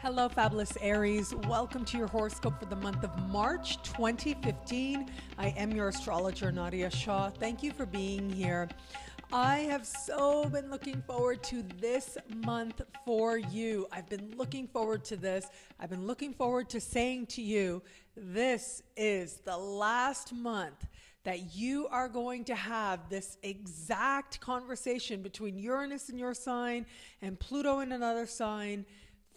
Hello, fabulous Aries. Welcome to your horoscope for the month of March 2015. I am your astrologer, Nadiya Shah. Thank you for being here. I have so been looking forward to this month for you. I've been looking forward to this. I've been looking forward to saying to you, this is the last month that you are going to have this exact conversation between Uranus in your sign and Pluto in another sign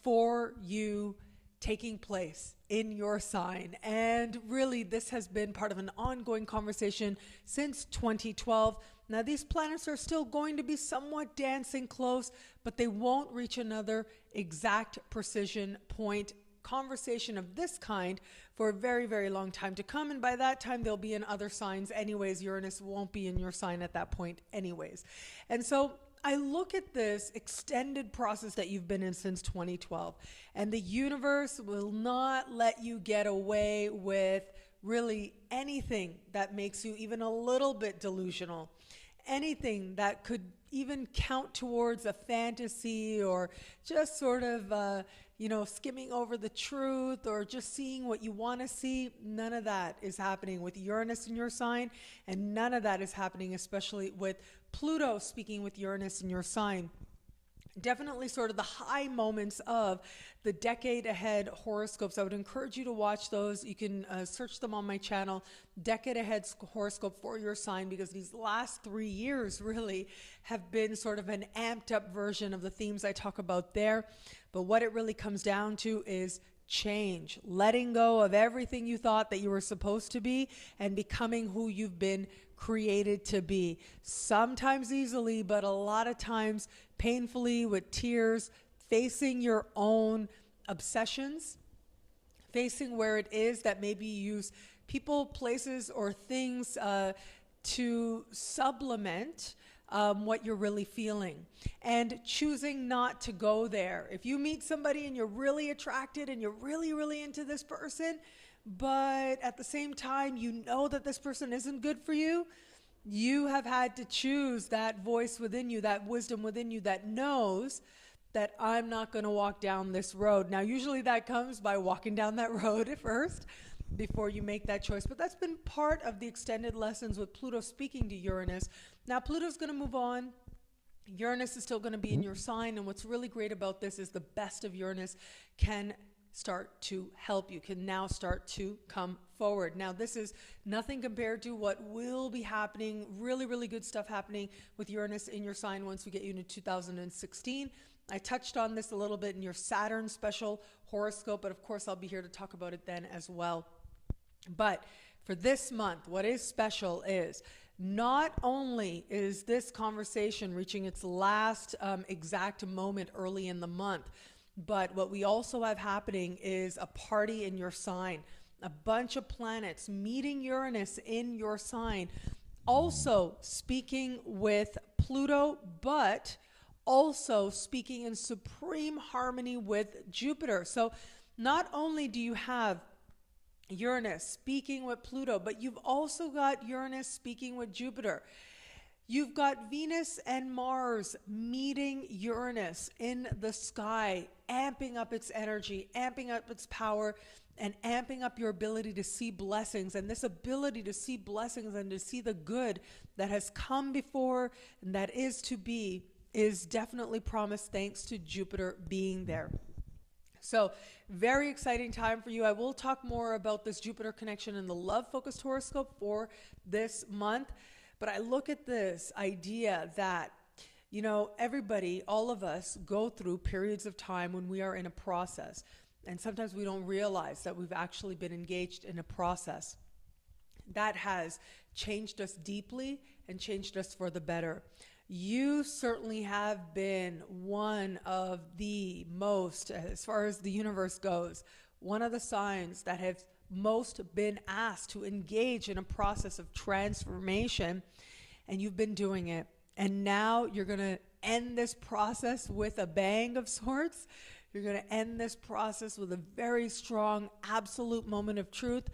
for you taking place in your sign. And really, this has been part of an ongoing conversation since 2012. Now, these planets are still going to be somewhat dancing close, but they won't reach another exact precision point conversation of this kind for a very, very long time to come. And by that time, they'll be in other signs anyways. Uranus won't be in your sign at that point anyways. And so I look at this extended process that you've been in since 2012, and the universe will not let you get away with really anything that makes you even a little bit delusional, anything that could even count towards a fantasy or just sort of, skimming over the truth or just seeing what you want to see. None of that is happening with Uranus in your sign, and none of that is happening especially with Pluto speaking with Uranus in your sign. Definitely sort of the high moments of the decade ahead horoscopes. I would encourage you to watch those. You can search them on my channel, Decade Ahead Horoscope for your sign, because these last 3 years really have been sort of an amped up version of the themes I talk about there. But what it really comes down to is change, letting go of everything you thought that you were supposed to be and becoming who you've been created to be. Sometimes easily, but a lot of times painfully, with tears, facing your own obsessions, facing where it is that maybe you use people, places, or things to supplement what you're really feeling, and choosing not to go there. If you meet somebody and you're really attracted and you're really, really into this person, but at the same time, you know that this person isn't good for you, you have had to choose that voice within you, that wisdom within you that knows that I'm not going to walk down this road. Now, usually that comes by walking down that road at first before you make that choice. But that's been part of the extended lessons with Pluto speaking to Uranus. Now, Pluto's going to move on. Uranus is still going to be in your sign. And what's really great about this is the best of Uranus can start to help you, can now start to come forward. Now, this is nothing compared to what will be happening, really, really good stuff happening with Uranus in your sign once we get you into 2016. I touched on this a little bit in your Saturn special horoscope, but of course I'll be here to talk about it then as well. But for this month, what is special is not only is this conversation reaching its last exact moment early in the month, but what we also have happening is a party in your sign, a bunch of planets meeting Uranus in your sign, also speaking with Pluto, but also speaking in supreme harmony with Jupiter. So not only do you have Uranus speaking with Pluto, but you've also got Uranus speaking with Jupiter. You've got Venus and Mars meeting Uranus in the sky, amping up its energy, amping up its power, and amping up your ability to see blessings. And this ability to see blessings and to see the good that has come before and that is to be is definitely promised thanks to Jupiter being there. So very exciting time for you. I will talk more about this Jupiter connection in the love-focused horoscope for this month. But I look at this idea that, everybody, all of us go through periods of time when we are in a process. And sometimes we don't realize that we've actually been engaged in a process that has changed us deeply and changed us for the better. You certainly have been one of the most, as far as the universe goes, one of the signs that have most been asked to engage in a process of transformation, and you've been doing it. And now you're going to end this process with a bang of sorts. You're going to end this process with a very strong, absolute moment of truth,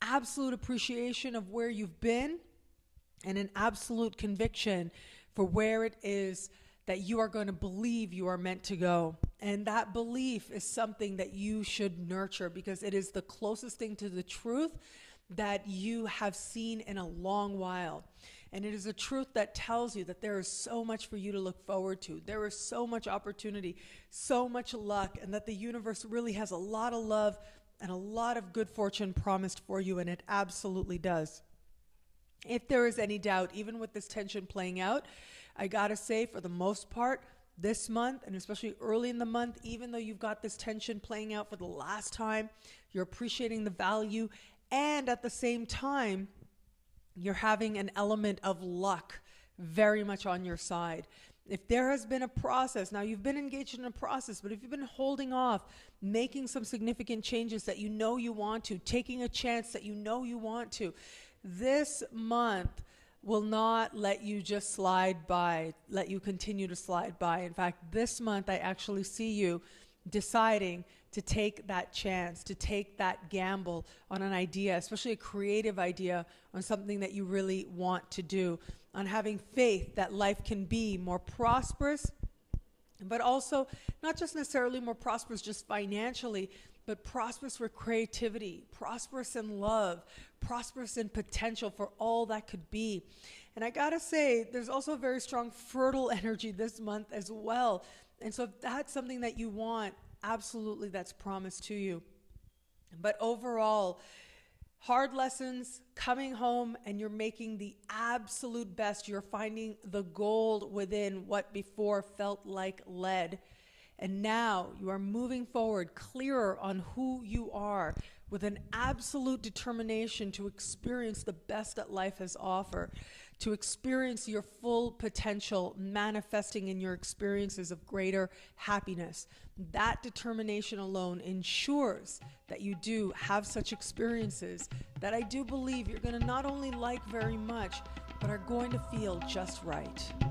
absolute appreciation of where you've been, and an absolute conviction for where it is that you are going to believe you are meant to go. And that belief is something that you should nurture, because it is the closest thing to the truth that you have seen in a long while. And it is a truth that tells you that there is so much for you to look forward to. There is so much opportunity, so much luck, and that the universe really has a lot of love and a lot of good fortune promised for you, and it absolutely does. If there is any doubt, even with this tension playing out, I gotta say, for the most part, this month, and especially early in the month, even though you've got this tension playing out for the last time, you're appreciating the value, and at the same time, you're having an element of luck very much on your side. If there has been a process, now you've been engaged in a process, but if you've been holding off, making some significant changes that you know you want to, taking a chance that you know you want to, this month will not let you just slide by, let you continue to slide by. In fact, this month I actually see you deciding to take that chance, to take that gamble on an idea, especially a creative idea, on something that you really want to do, on having faith that life can be more prosperous, but also not just necessarily more prosperous just financially, but prosperous with creativity, prosperous in love, prosperous in potential for all that could be. And I gotta say, there's also a very strong fertile energy this month as well. And so if that's something that you want, absolutely that's promised to you. But overall, hard lessons, coming home, and you're making the absolute best. You're finding the gold within what before felt like lead. And now you are moving forward clearer on who you are, with an absolute determination to experience the best that life has offered, to experience your full potential manifesting in your experiences of greater happiness. That determination alone ensures that you do have such experiences that I do believe you're going to not only like very much, but are going to feel just right.